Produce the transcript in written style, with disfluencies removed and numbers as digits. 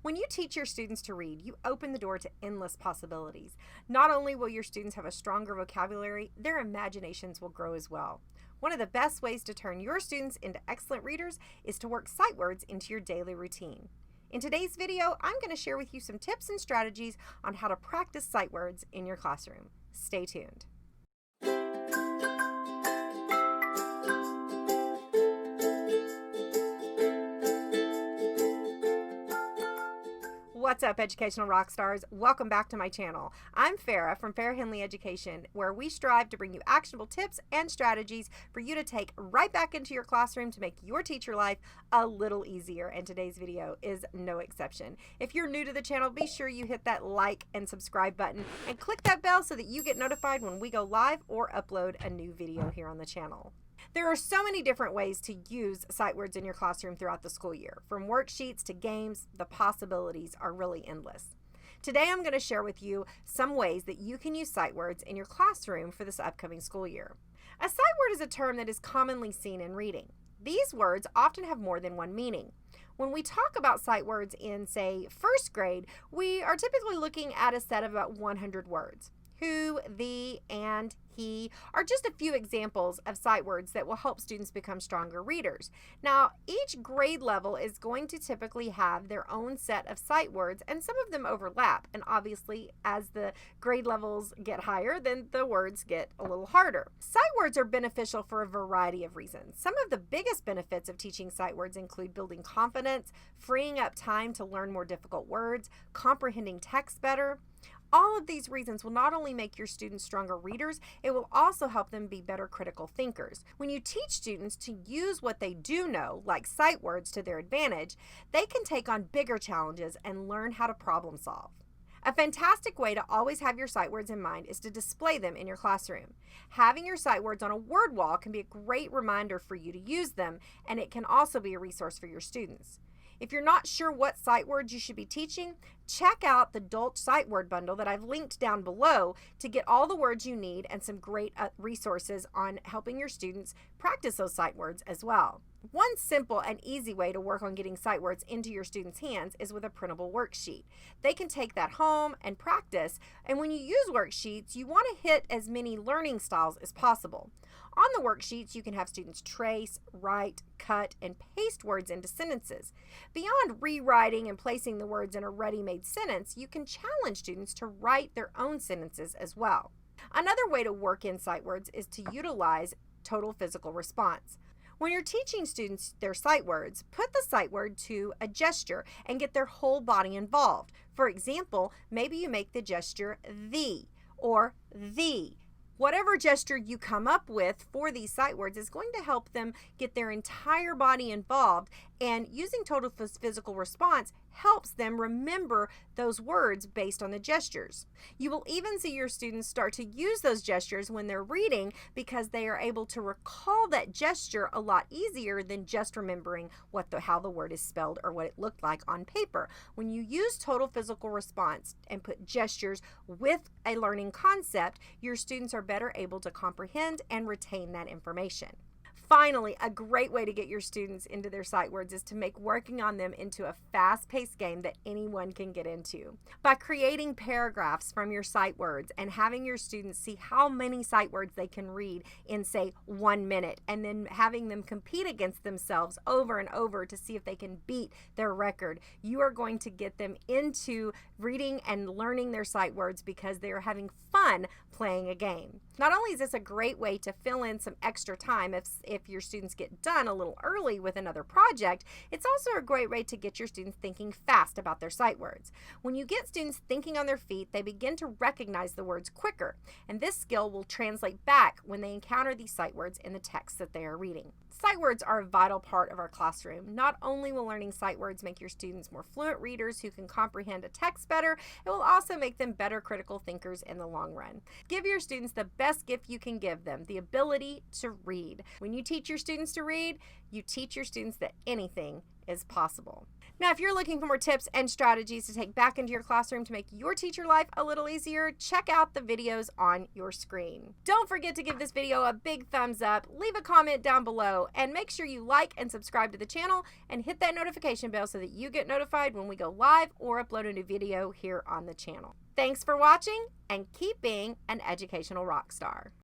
When you teach your students to read, you open the door to endless possibilities. Not only will your students have a stronger vocabulary, their imaginations will grow as well. One of the best ways to turn your students into excellent readers is to work sight words into your daily routine. In today's video, I'm going to share with you some tips and strategies on how to practice sight words in your classroom. Stay tuned. What's up, educational rock stars? Welcome back to my channel. I'm Farah from Farah Henley Education, where we strive to bring you actionable tips and strategies for you to take right back into your classroom to make your teacher life a little easier, and today's video is no exception. If you're new to the channel, be sure you hit that like and subscribe button and click that bell so that you get notified when we go live or upload a new video here on the channel. There are so many different ways to use sight words in your classroom throughout the school year. From worksheets to games, the possibilities are really endless. Today I'm going to share with you some ways that you can use sight words in your classroom for this upcoming school year. A sight word is a term that is commonly seen in reading. These words often have more than one meaning. When we talk about sight words in, say, first grade, we are typically looking at a set of about 100 words. Who, the, and, he are just a few examples of sight words that will help students become stronger readers. Now, each grade level is going to typically have their own set of sight words, and some of them overlap. And obviously, as the grade levels get higher, then the words get a little harder. Sight words are beneficial for a variety of reasons. Some of the biggest benefits of teaching sight words include building confidence, freeing up time to learn more difficult words, comprehending text better. All of these reasons will not only make your students stronger readers, it will also help them be better critical thinkers. When you teach students to use what they do know, like sight words, to their advantage, they can take on bigger challenges and learn how to problem solve. A fantastic way to always have your sight words in mind is to display them in your classroom. Having your sight words on a word wall can be a great reminder for you to use them, and it can also be a resource for your students. If you're not sure what sight words you should be teaching, check out the Dolch Sight Word Bundle that I've linked down below to get all the words you need and some great resources on helping your students practice those sight words as well. One simple and easy way to work on getting sight words into your students' hands is with a printable worksheet. They can take that home and practice, and when you use worksheets, you want to hit as many learning styles as possible. On the worksheets, you can have students trace, write, cut, and paste words into sentences. Beyond rewriting and placing the words in a ready-made sentence, you can challenge students to write their own sentences as well. Another way to work in sight words is to utilize total physical response. When you're teaching students their sight words, put the sight word to a gesture and get their whole body involved. For example, maybe you make the gesture the or the. Whatever gesture you come up with for these sight words is going to help them get their entire body involved, and using total physical response helps them remember those words based on the gestures. You will even see your students start to use those gestures when they're reading because they are able to recall that gesture a lot easier than just remembering how the word is spelled or what it looked like on paper. When you use total physical response and put gestures with a learning concept, your students are better able to comprehend and retain that information. Finally, a great way to get your students into their sight words is to make working on them into a fast-paced game that anyone can get into. By creating paragraphs from your sight words and having your students see how many sight words they can read in, say, 1 minute, and then having them compete against themselves over and over to see if they can beat their record, you are going to get them into reading and learning their sight words because they are having fun playing a game. Not only is this a great way to fill in some extra time if your students get done a little early with another project, it's also a great way to get your students thinking fast about their sight words. When you get students thinking on their feet, they begin to recognize the words quicker, and this skill will translate back when they encounter these sight words in the text that they are reading. Sight words are a vital part of our classroom. Not only will learning sight words make your students more fluent readers who can comprehend a text better, it will also make them better critical thinkers in the long run. Give your students the best gift you can give them, the ability to read. When you teach your students to read, you teach your students that anything is possible. Now, if you're looking for more tips and strategies to take back into your classroom to make your teacher life a little easier, check out the videos on your screen. Don't forget to give this video a big thumbs up, leave a comment down below, and make sure you like and subscribe to the channel and hit that notification bell so that you get notified when we go live or upload a new video here on the channel. Thanks for watching, and keep being an educational rock star.